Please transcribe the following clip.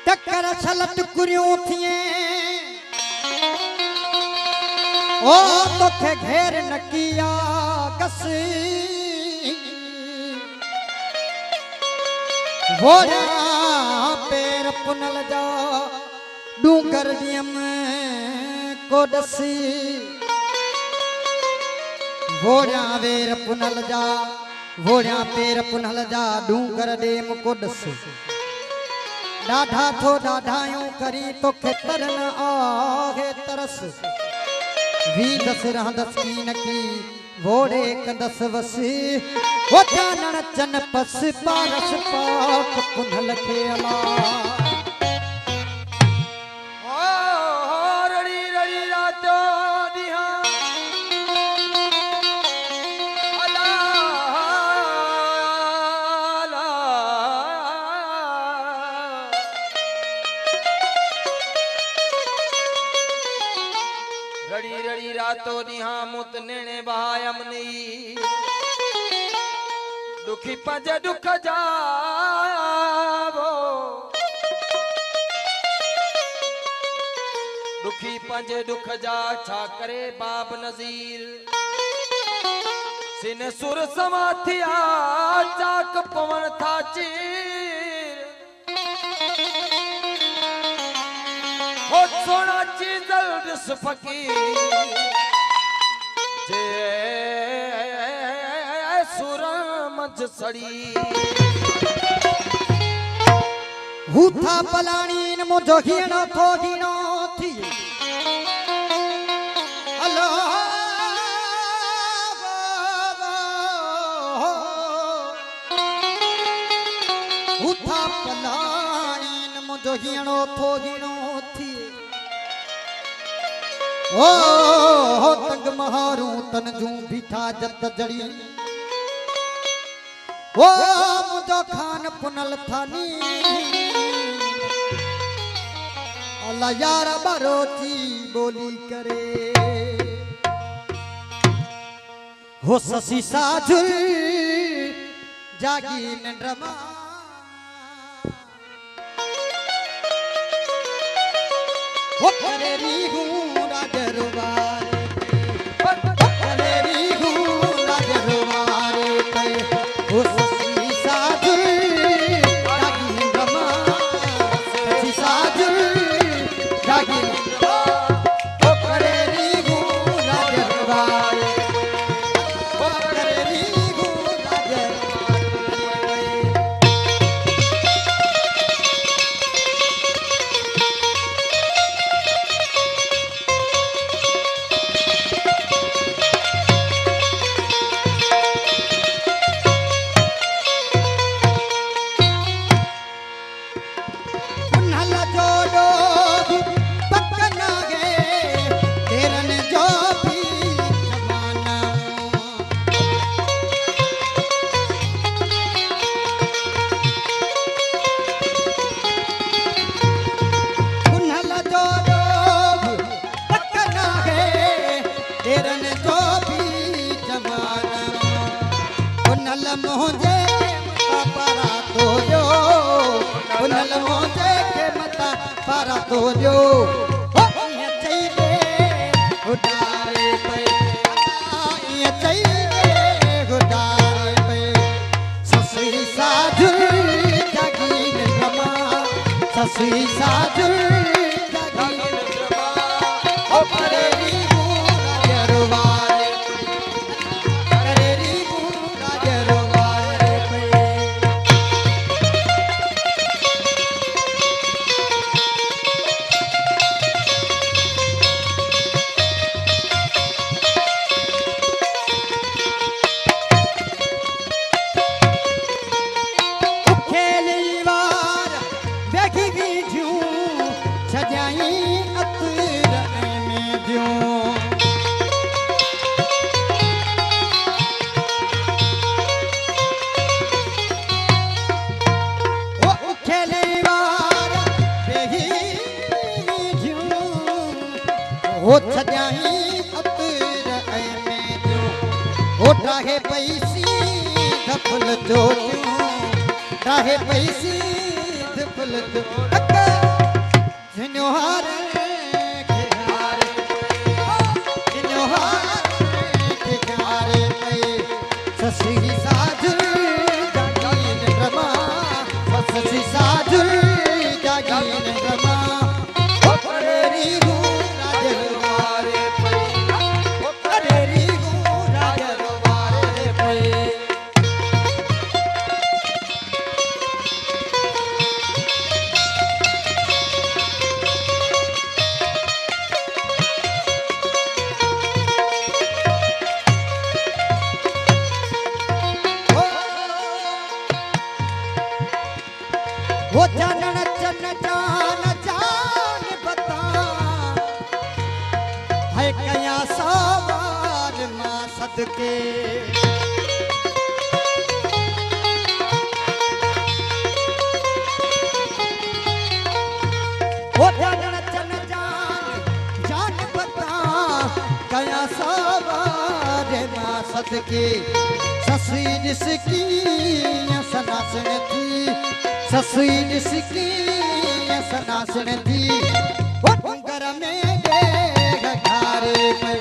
टक्कर छलत कुरियूं थिए ओ तोखे घेर न किया कसी वोड़ा पैर पुनल जा डूंगर दियम को दसी वोड़ा वेर पुनल जा वोड़ा पैर पुनल जा डूंगर देम को दसी डाढ़ा थो डाढ़ायूं करी तो तरन आहे तरस वी दस रहंदस की न की वोड़े कंदस वसी वो जानन चन पस पारस पाक पुनल के अला रड़ी रड़ी रातो दिहा अला रड़ी रड़ी रातो दिहा मुत नेणे बायमनी दुखी पंज दुख जावो दुखी पंज दुख जा छा करे बाब नज़ीर सिन सुर समाथिया चाक पवन था चीर हो सोना चीजल दिस फकीर जे सुर मंझ सड़ी हूथा पलाणी न मुझो हीणो थो हीणो थी अलो हूथा पलाणी न मुझो हीणो थो हीणो थी ओ तंग महारू तन जूं बीठा जत जड़ी ओ मुझो खान पुनल थानी अल्लाह यार बारोची बोली करे हो ससी साझुल जागी नंद्रमा हो करे री हूँ राजरवारे करे री हूँ राजरवारे पे हो ससी साझुल जागी नंद्रमा ससी साझुल जागी ओ करे री हूँ राजरवारे ओ करे री हूँ राजरवारे पुनल जोड़ो पकना गे तेरन जो भी जमाना पुनल जोड़ो पकना गे तेरन जो भी जमाना पुनल मोजे पारा तो जो पुनल मोजे के मता पारा तो जो ये चाहिए उडारे पे ये चाहिए उडारे पे ससुरी साझुल जागी नंद्रमा ससुरी साझुल जागी नंद्रमा ओ करे री हूँ राजरवारे करे री हूँ राजरवारे पे खेली वार देखी गई जूं सजाई अतर में दियों ओ खेली वार देखी गई जूं ओ सजाई अतर में दियों ओ डाहे पैसी धफल जो डाहे पैसी ढोलक अक जिन्यो हारे खियारे जिन्यो हारे खियारे पे ससी साध जागीन रमा ससी साध जागीन रमा करेरी हूँ राजरवारे पे करेरी हूँ राजरवारे पे वो जानन चन जान जान बता है कया सवार मां सदके वो जानन चन जान जान बता कया सवार मां सदके ससी जिसकी सनासन थी ससुई जिसकी सनासन थी वो घर में घारे पे